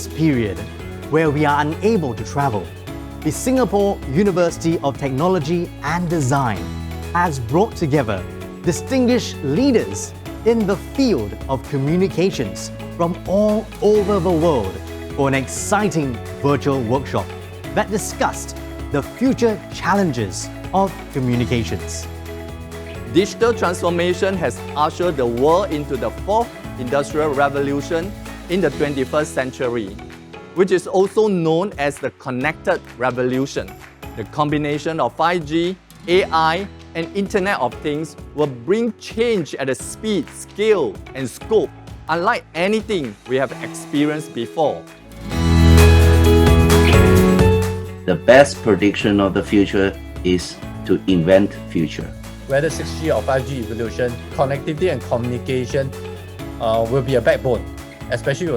this period where we are unable to travel, the Singapore University of Technology and Design has brought together distinguished leaders in the field of communications from all over the world for an exciting virtual workshop that discussed the future challenges of communications. Digital transformation has ushered the world into the fourth industrial revolution in the 21st century, which is also known as the connected revolution. The combination of 5G, AI, and Internet of Things will bring change at a speed, scale, and scope unlike anything we have experienced before. The best prediction of the future is to invent future. Whether 6G or 5G evolution, connectivity and communication will be a backbone, especially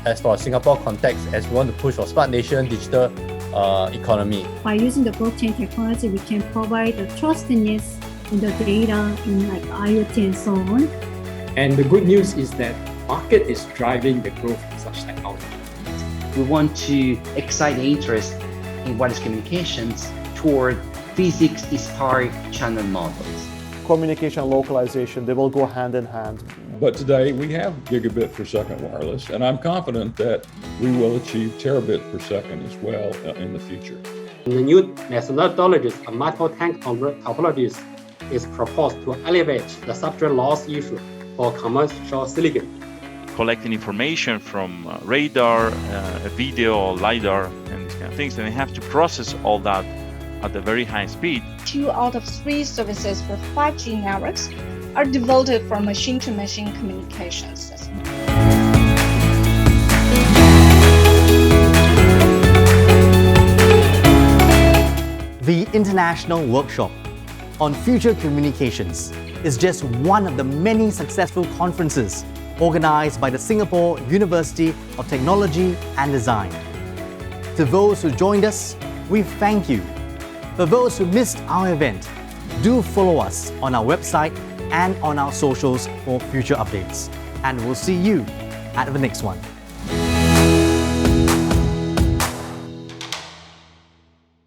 as for Singapore context, as we want to push for smart nation, digital economy. By using the blockchain technology, we can provide the trustedness in the data in like IoT and so on. And the good news is that market is driving the growth of such technology. We want to excite the interest in wireless communications toward physics-inspired channel models. Communication localization, they will go hand in hand. But today we have gigabit per second wireless, and I'm confident that we will achieve terabit per second as well in the future. The new methodologies of multiple tank topologies is proposed to elevate the substrate loss issue for commercial silicon. Collecting information from radar, video, or LiDAR, and these kind of things, and they have to process all that at a very high speed. 2 out of 3 services for 5G networks are devoted for machine-to-machine communications. The International Workshop on Future Communications is just one of the many successful conferences organized by the Singapore University of Technology and Design. To those who joined us, we thank you. For those who missed our event, do follow us on our website and on our socials for future updates. And we'll see you at the next one.